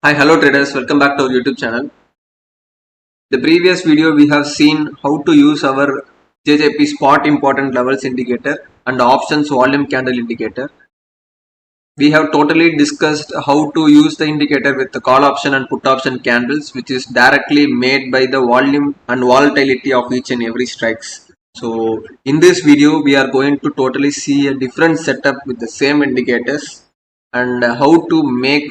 Hi, hello traders, welcome back to our YouTube channel. The previous video we have seen how to use our JJP spot important levels indicator and options volume candle indicator. We have totally discussed how to use the indicator with the call option and put option candles, which is directly made by the volume and volatility of each and every strikes. So in this video we are going to totally see a different setup with the same indicators and how to make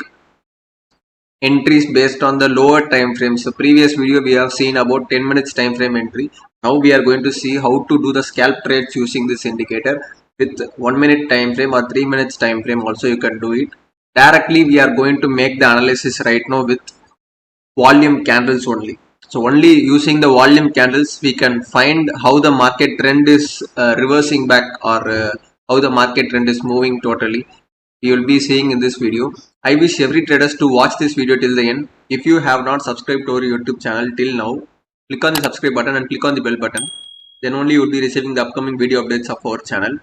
entries based on the lower time frames. So previous video we have seen about 10 minutes time frame entry. Now we are going to see how to do the scalp trades using this indicator with 1 minute time frame or 3 minutes time frame. Also you can do it directly. We are going to make the analysis right now with volume candles only. So only using the volume candles we can find how the market trend is reversing back, or how the market trend is moving totally. You will be seeing in this video. I wish every traders to watch this video till the end. If you have not subscribed to our YouTube channel till now, click on the subscribe button and click on the bell button. Then only you will be receiving the upcoming video updates of our channel.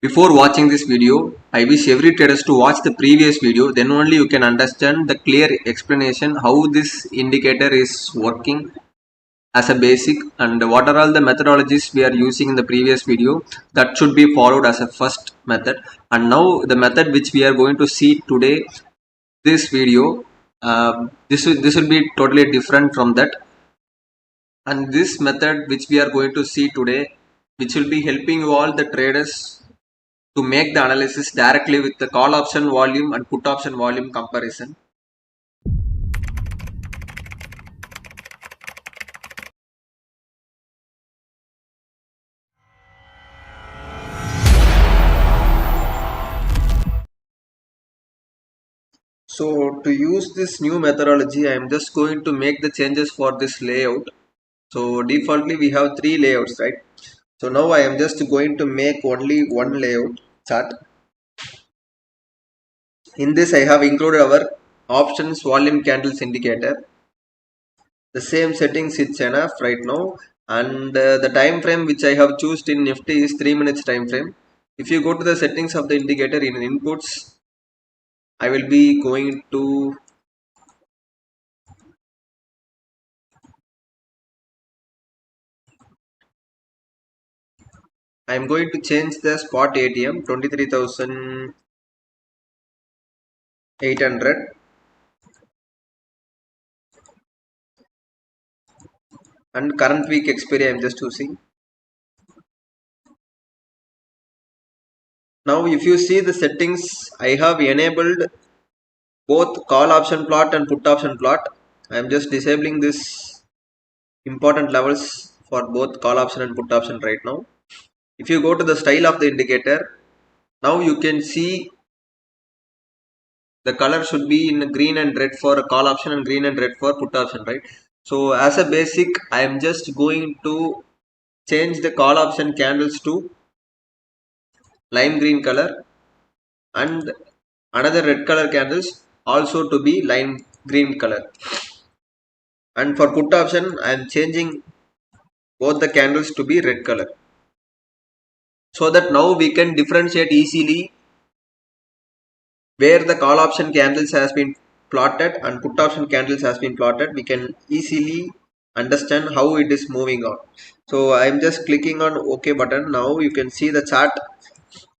Before watching this video, I wish every traders to watch the previous video. Then only you can understand the clear explanation how this indicator is working as a basic, and what are all the methodologies we are using in the previous video that should be followed as a first method. And now the method which we are going to see today, this video, this will be totally different from that. And this method which we are going to see today, which will be helping you all the traders to make the analysis directly with the call option volume and put option volume comparison. So to use this new methodology, I am just going to make the changes for this layout. So defaultly we have three layouts, right? So now I am just going to make only one layout chart. In this I have included our options volume candles indicator. The same settings it's enough right now, and the time frame which I have chosen in Nifty is 3 minutes time frame. If you go to the settings of the indicator in inputs, I will be going to I am going to change the spot ATM 23,800 and current week expiry I am just choosing. Now if you see the settings, I have enabled both call option plot and put option plot. I am just disabling this important levels for both call option and put option right now. If you go to the style of the indicator, now you can see the color should be in green and red for a call option and green and red for put option, right? So as a basic, I am just going to change the call option candles to lime green color and another red color candles also to be lime green color. And for put option, I am changing both the candles to be red color, so that now we can differentiate easily where the call option candles has been plotted and put option candles has been plotted. We can easily understand how it is moving on. So I am just clicking on OK button. Now you can see the chart.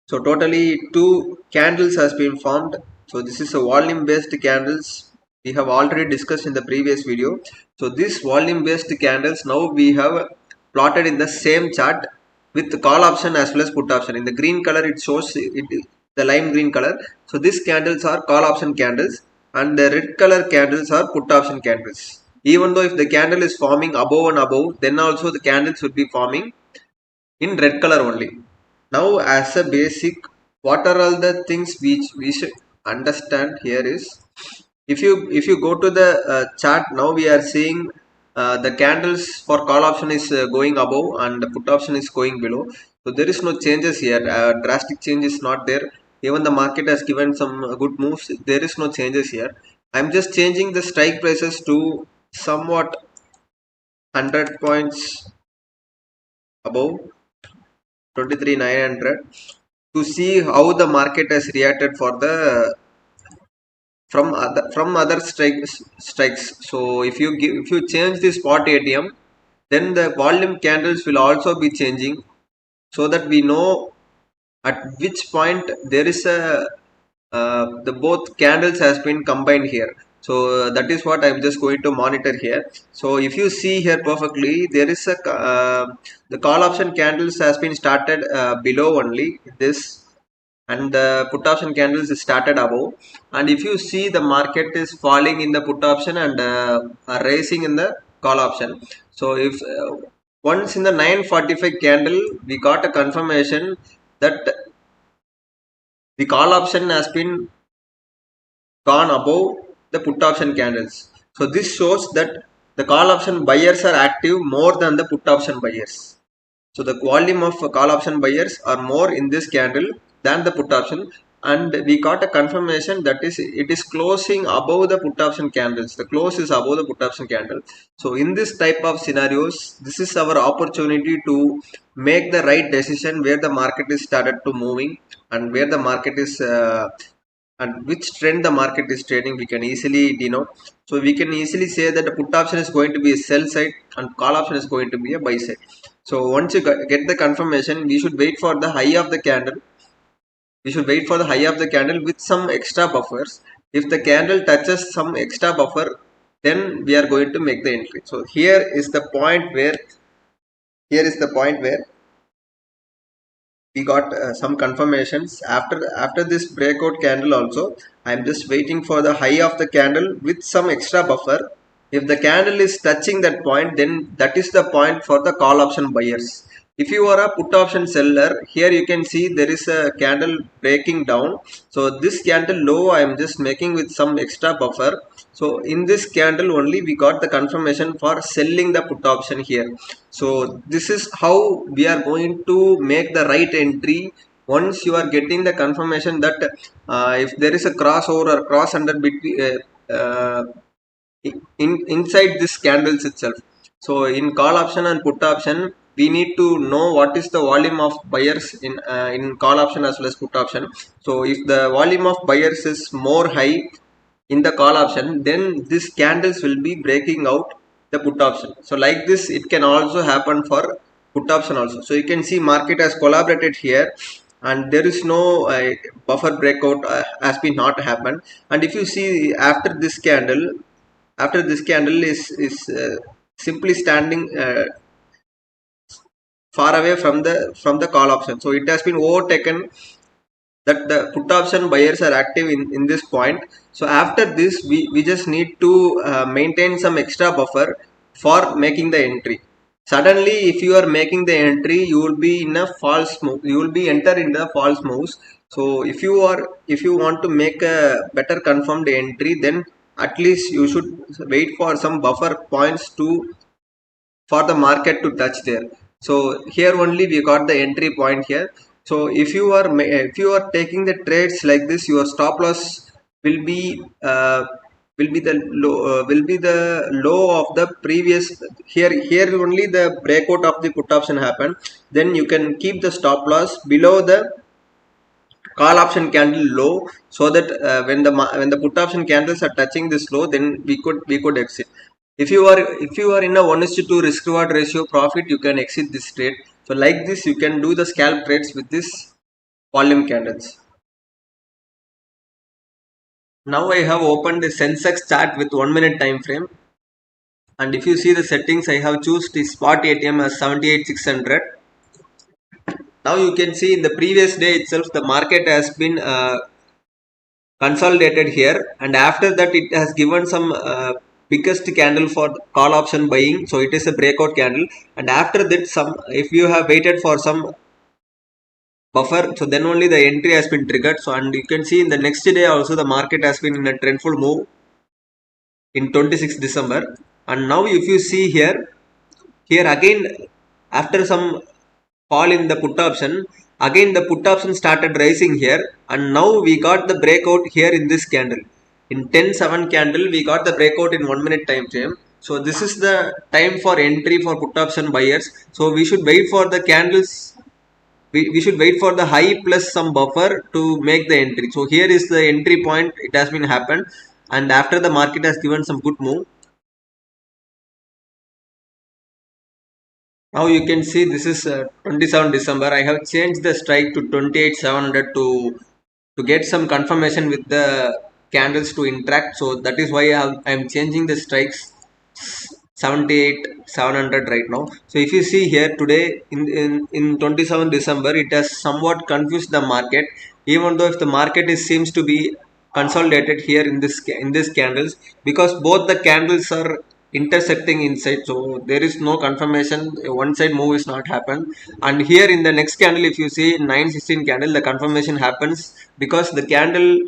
So totally two candles has been formed. So this is a volume based candles we have already discussed in the previous video. So this volume based candles now we have plotted in the same chart with the call option as well as put option. In the green color it shows the lime green color. So these candles are call option candles and the red color candles are put option candles. Even though if the candle is forming above and above, then also the candles would be forming in red color only. Now as a basic, what are all the things which we should understand here is, if you go to the chart, now we are seeing the candles for call option is going above and the put option is going below. So there is no changes here, drastic change is not there. Even the market has given some good moves, there is no changes here. I am just changing the strike prices to somewhat 100 points above 23,900 to see how the market has reacted for the from other strikes. So if you change the spot ATM, then the volume candles will also be changing, so that we know at which point there is a the both candles has been combined here. So that is what I'm just going to monitor here. So if you see here perfectly, there is a the call option candles has been started below only this, and the put option candles is started above. And if you see, the market is falling in the put option and rising in the call option. So if once in the 9:45 candle we got a confirmation that the call option has been gone above the put option candles. So this shows that the call option buyers are active more than the put option buyers. So the volume of call option buyers are more in this candle than the put option, and we got a confirmation that is it is closing above the put option candles. The close is above the put option candle. So in this type of scenarios, this is our opportunity to make the right decision where the market is started to moving, and where the market is and which trend the market is trading, we can easily denote. So we can easily say that the put option is going to be a sell side and call option is going to be a buy side. So once you get the confirmation, we should wait for the high of the candle. We should wait for the high of the candle with some extra buffers. If the candle touches some extra buffer, then we are going to make the entry. So here is the point where we got some confirmations after this breakout candle. Also, I am just waiting for the high of the candle with some extra buffer. If the candle is touching that point, then that is the point for the call option buyers. If you are a put option seller, here you can see there is a candle breaking down. So this candle low I am just making with some extra buffer. So in this candle only we got the confirmation for selling the put option here. So this is how we are going to make the right entry. Once you are getting the confirmation that if there is a crossover or cross under between inside this candles itself. So in call option and put option, we need to know what is the volume of buyers in call option as well as put option. So if the volume of buyers is more high in the call option, then these candles will be breaking out the put option. So like this it can also happen for put option also. So you can see market has collaborated here, and there is no buffer breakout has been not happened. And if you see, after this candle is simply standing far away from the call option. So it has been overtaken, that the put option buyers are active in this point. So after this we just need to maintain some extra buffer for making the entry. Suddenly if you are making the entry, you will be in a false move, you will be enter in the false moves. So if you want to make a better confirmed entry, then at least you should wait for some buffer points to for the market to touch there. So here only we got the entry point here. So if you are taking the trades like this, your stop loss will be uh, will be the low of the previous. Here only the breakout of the put option happened. Then you can keep the stop loss below the call option candle low, so that when the put option candles are touching this low, then we could exit. If you are in a 1:2 risk reward ratio profit, you can exit this trade. So like this you can do the scalp trades with this volume candles. Now I have opened the sensex chart with 1 minute time frame, and if you see the settings, I have chosen the spot ATM as 78,600. Now you can see in the previous day itself the market has been consolidated here, and after that it has given some biggest candle for call option buying. So it is a breakout candle, and after that some, if you have waited for some buffer, so then only the entry has been triggered. So and you can see in the next day also the market has been in a trendful move in 26th December. And now if you see here again, after some fall in the put option, again the put option started rising here, and now we got the breakout here in this candle. In 10:07 candle we got the breakout in 1 minute time frame. So this is the time for entry for put option buyers. So we should wait for the candles we should wait for the high plus some buffer to make the entry. So here is the entry point. It has been happened, and after the market has given some good move. Now you can see this is 27 December. I have changed the strike to 28,700 to get some confirmation with the candles to interact. So that is why I am changing the strikes 78,700 right now. So if you see here today in 27 December, it has somewhat confused the market. Even though if the market seems to be consolidated here in this candles, because both the candles are intersecting inside, so there is no confirmation. One side move is not happened, and here in the next candle, if you see 916 candle, the confirmation happens because the candle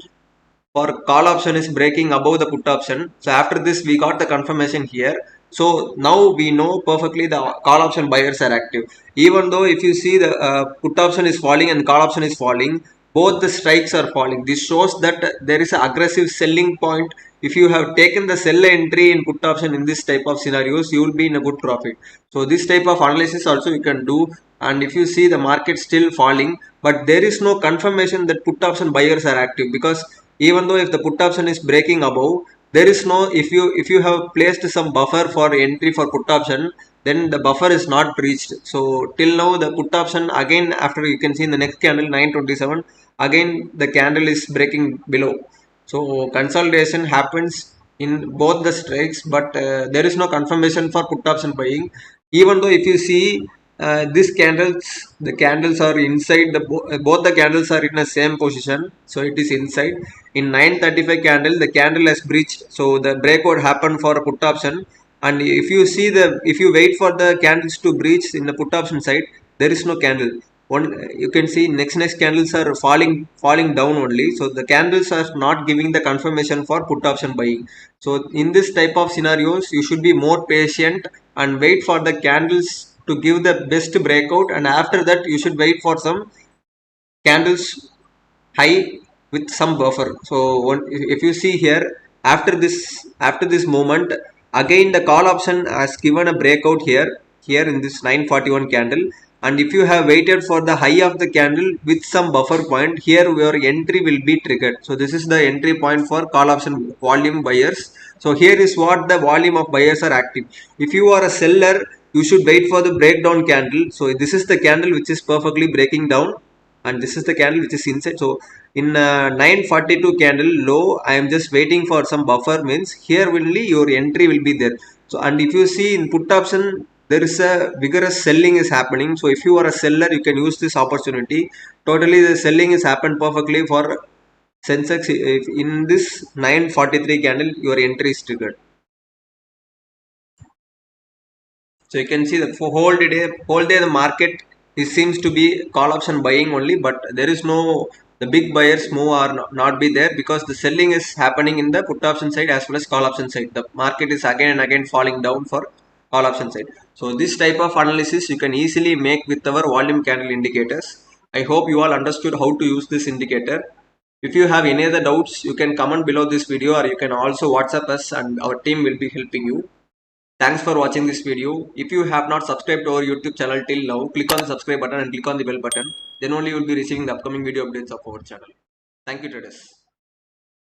for call option is breaking above the put option. So after this we got the confirmation here. So now we know perfectly the call option buyers are active. Even though if you see the put option is falling and call option is falling, both the strikes are falling. This shows that there is an aggressive selling point. If you have taken the sell entry in put option in this type of scenarios, you will be in a good profit. So this type of analysis also you can do. And if you see the market still falling, but there is no confirmation that put option buyers are active, because even though if the put option is breaking above, there is no, if you have placed some buffer for entry for put option, then the buffer is not breached. So till now the put option again, after you can see in the next candle 927, again the candle is breaking below. So consolidation happens in both the strikes, but there is no confirmation for put option buying. Even though if you see these candles, the candles are inside the both the candles are in the same position, so it is inside. In 935 candle, the candle has breached, so the breakout happened for a put option. And if you see the, if you wait for the candles to breach in the put option side, there is no candle. One, you can see next candles are falling down only, so the candles are not giving the confirmation for put option buying. So in this type of scenarios, you should be more patient and wait for the candles to give the best breakout, and after that you should wait for some candles high with some buffer. So if you see here, after this moment, again the call option has given a breakout here in this 941 candle. And if you have waited for the high of the candle with some buffer point, here your entry will be triggered. So this is the entry point for call option volume buyers. So here is what the volume of buyers are active. If you are a seller, you should wait for the breakdown candle. So this is the candle which is perfectly breaking down, and this is the candle which is inside. So in 942 candle low, I am just waiting for some buffer, means here only your entry will be there. So and if you see in put option, there is a vigorous selling is happening. So if you are a seller, you can use this opportunity. Totally the selling is happened perfectly for sensex. If in this 943 candle your entry is triggered. So you can see that for whole day the market, it seems to be call option buying only, but there is no, the big buyers move are not be there, because the selling is happening in the put option side as well as call option side. The market is again and again falling down for call option side. So this type of analysis you can easily make with our volume candle indicators. I hope you all understood how to use this indicator. If you have any other doubts, you can comment below this video, or you can also WhatsApp us and our team will be helping you. Thanks for watching this video. If you have not subscribed to our YouTube channel till now, click on the subscribe button and click on the bell button. Then only you will be receiving the upcoming video updates of our channel. Thank you, traders.